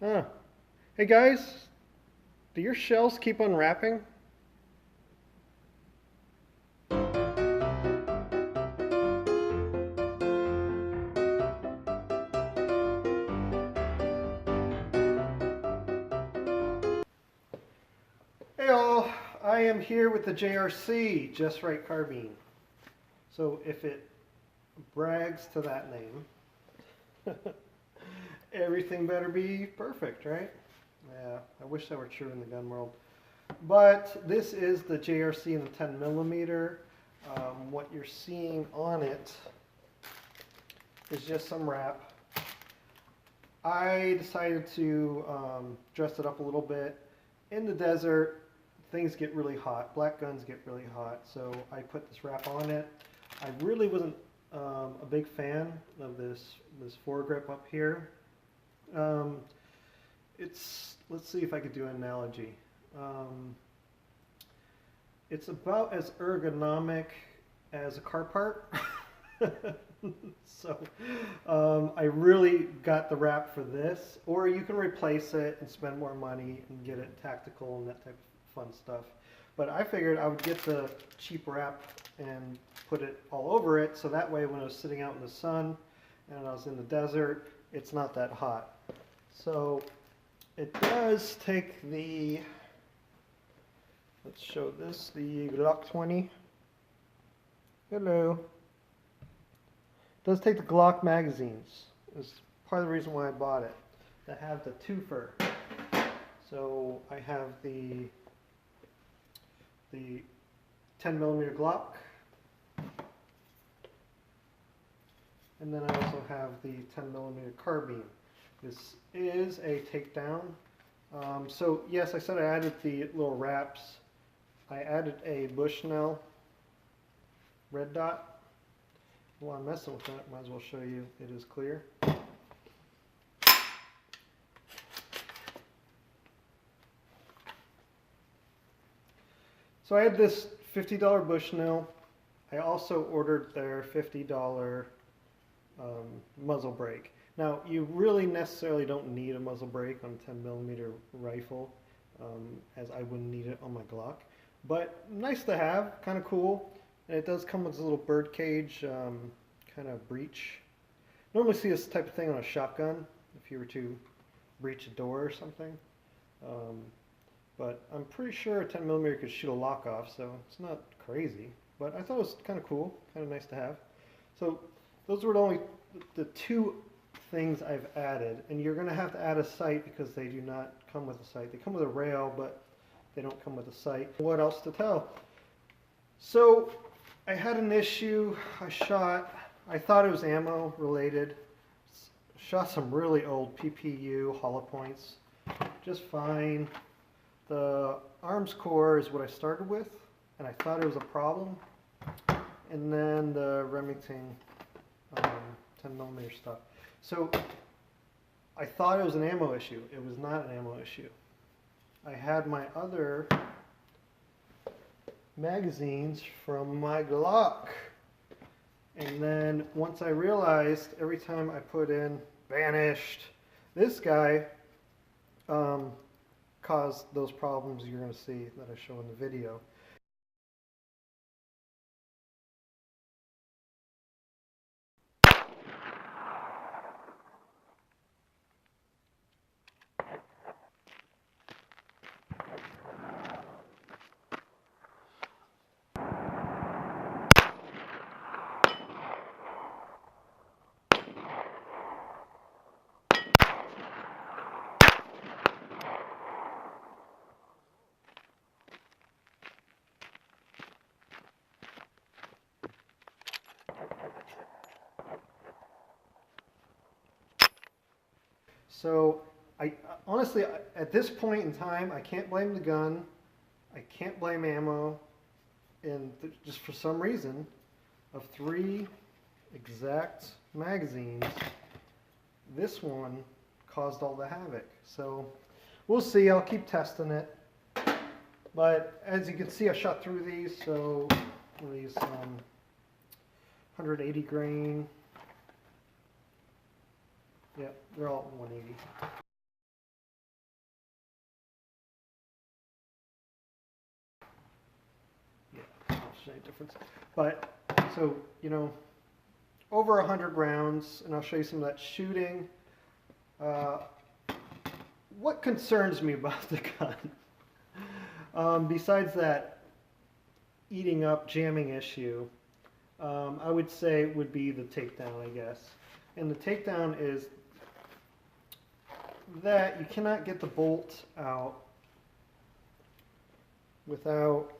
Huh. Hey guys, do your shells keep unwrapping? Hey all, I am here with the JRC, Just Right Carbine. So if it brags to that name, everything better be perfect, right? Yeah, I wish that were true in the gun world. But this is the JRC in the 10mm. What you're seeing on it is just some wrap. I decided to dress it up a little bit. In the desert, things get really hot. Black guns get really hot, so I put this wrap on it. I really wasn't a big fan of this foregrip up here. Let's see if I could do an analogy. It's about as ergonomic as a car part. So I really got the wrap for this, or you can replace it and spend more money and get it tactical and that type of fun stuff. But I figured I would get the cheap wrap and put it all over it, so that way when I was sitting out in the sun and I was in the desert, it's not that hot. So it does take the, let's show this, the Glock 20. Hello. It does take the Glock magazines. It's part of the reason why I bought it. To have the twofer. So I have the 10mm Glock, and then I also have the 10mm carbine. This is a takedown. So yes, I said I added the little wraps. I added a Bushnell red dot. While I'm messing with that, might as well show you it is clear. So I had this $50 Bushnell. I also ordered their $50 muzzle brake. Now, you really necessarily don't need a muzzle brake on a 10mm rifle, as I wouldn't need it on my Glock. But nice to have, kind of cool. And it does come with a little bird cage kind of breech. Normally see this type of thing on a shotgun if you were to breach a door or something. But I'm pretty sure a 10mm could shoot a lock off, so it's not crazy. But I thought it was kind of cool, kind of nice to have. So those were only the two things I've added. And you're going to have to add a sight because they do not come with a sight. They come with a rail, but they don't come with a sight. What else to tell? So I had an issue. I thought it was ammo related. Shot some really old PPU hollow points. Just fine. The arms core is what I started with, and I thought it was a problem. And then the Remington 10mm stuff. So I thought it was an ammo issue. It was not an ammo issue. I had my other magazines from my Glock. And then once I realized every time I put in vanished, this guy caused those problems you're going to see that I show in the video. So honestly, at this point in time, I can't blame the gun. I can't blame ammo. And just for some reason, of 3 exact magazines, this one caused all the havoc. So we'll see. I'll keep testing it. But as you can see, I shot through these. So these 180 grain. Yep, they're all 180. bit difference. But, so, you know, over 100 rounds, and I'll show you some of that shooting. What concerns me about the gun, besides that eating up, jamming issue, I would say would be the takedown, I guess. And the takedown is that you cannot get the bolt out without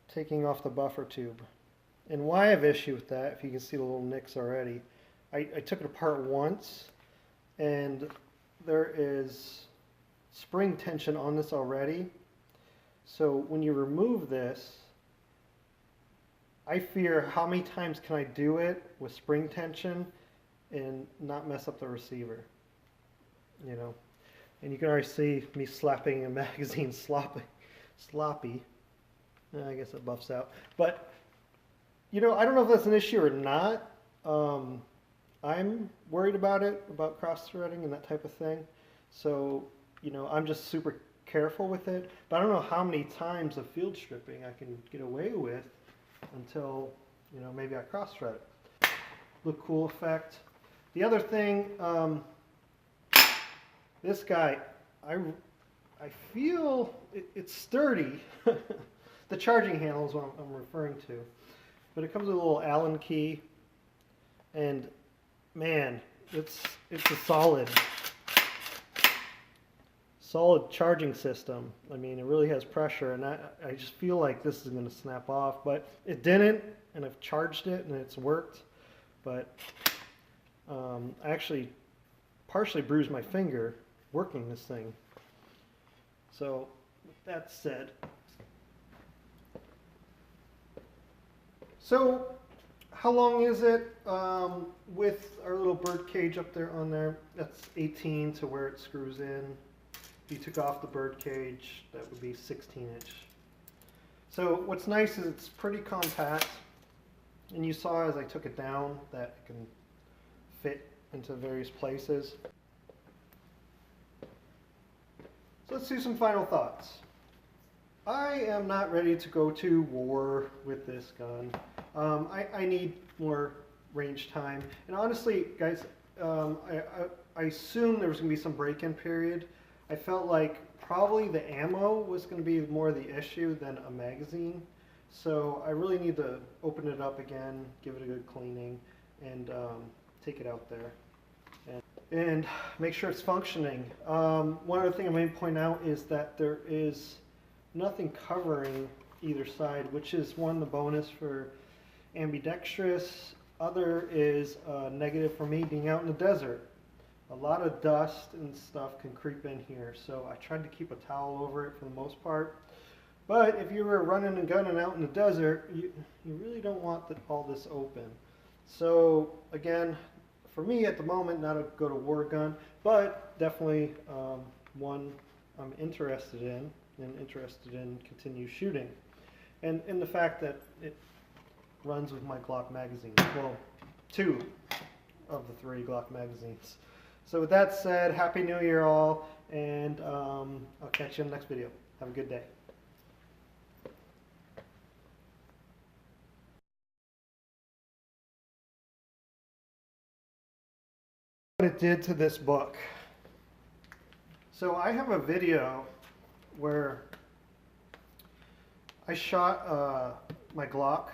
taking off the buffer tube. And why I have issue with that, if you can see the little nicks already, I took it apart once, and there is spring tension on this already. So when you remove this, I fear how many times can I do it with spring tension and not mess up the receiver, you know. And you can already see me slapping a magazine sloppy. I guess it buffs out. But, you know, I don't know if that's an issue or not. I'm worried about it, about cross-threading and that type of thing. So, you know, I'm just super careful with it. But I don't know how many times of field stripping I can get away with until, you know, maybe I cross-thread it. Look cool effect. The other thing, this guy, I feel it's sturdy. The charging handle is what I'm referring to. But it comes with a little Allen key, and man, it's a solid charging system. I mean, it really has pressure, and I just feel like this is going to snap off, but it didn't, and I've charged it, and it's worked. But I actually partially bruised my finger working this thing. So, with that said, so how long is it with our little bird cage up there on there? That's 18 to where it screws in. If you took off the bird cage, that would be 16-inch. So what's nice is it's pretty compact, and you saw as I took it down that it can fit into various places. So let's do some final thoughts. I am not ready to go to war with this gun. I need more range time. And honestly, guys, I assumed there was going to be some break-in period. I felt like probably the ammo was going to be more the issue than a magazine. So I really need to open it up again, give it a good cleaning, and take it out there. And make sure it's functioning. One other thing I may point out is that there is nothing covering either side, which is one, the bonus for ambidextrous. Other is negative for me being out in the desert. A lot of dust and stuff can creep in here, so I tried to keep a towel over it for the most part. But if you were running and gunning out in the desert, you really don't want all this open. So again, for me at the moment, not a go to war gun, but definitely one I'm interested in, and interested in continue shooting. And in the fact that it runs with my Glock magazine. Well, 2 of the 3 Glock magazines. So with that said, Happy New Year all, and I'll catch you in the next video. Have a good day. What it did to this book. So I have a video where I shot my Glock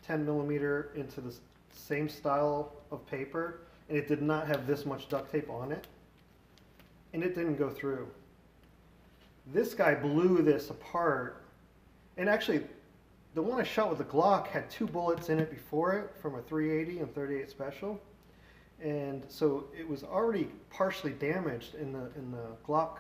10mm into the same style of paper, and it did not have this much duct tape on it, and it didn't go through. This guy blew this apart, and actually the one I shot with the Glock had 2 bullets in it before it from a 380 and 38 special, and so it was already partially damaged, and the Glock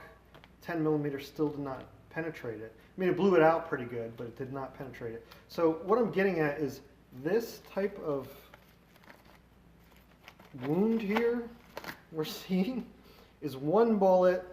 10mm still did not penetrate it. I mean, it blew it out pretty good, but it did not penetrate it. So what I'm getting at is this type of wound here we're seeing is 1 bullet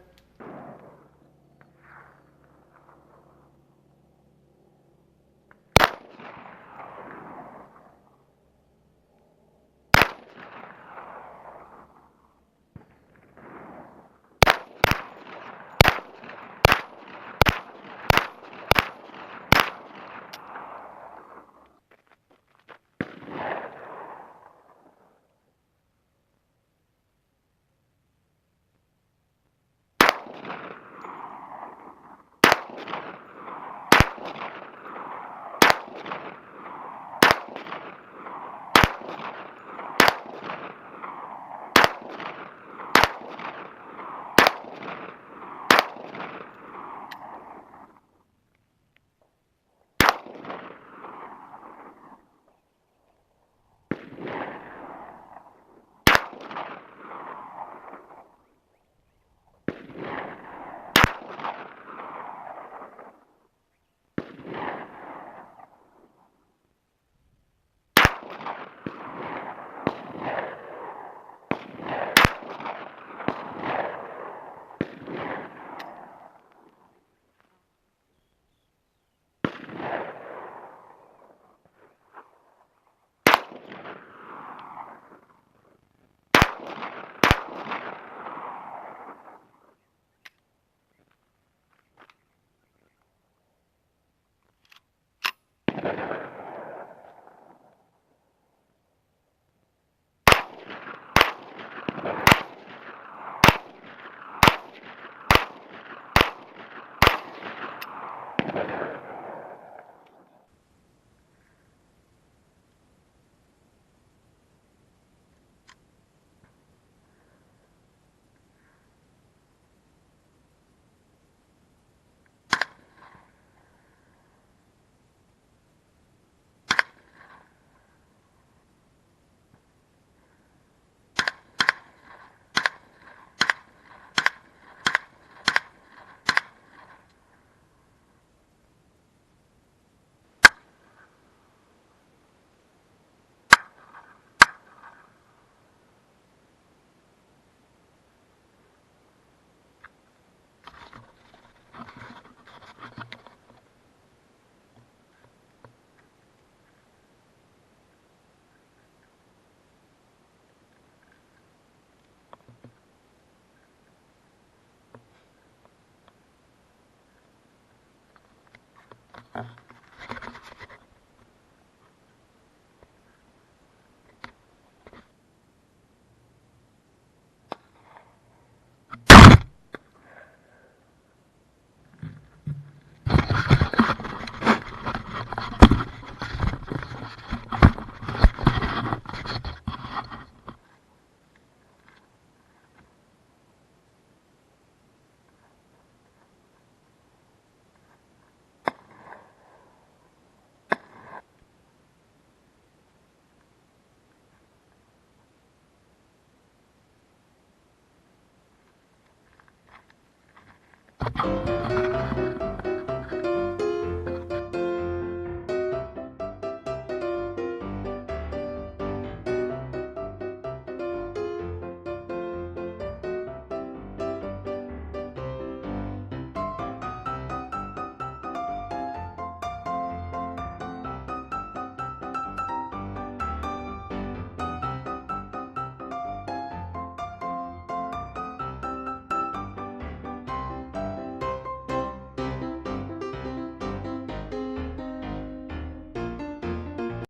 it.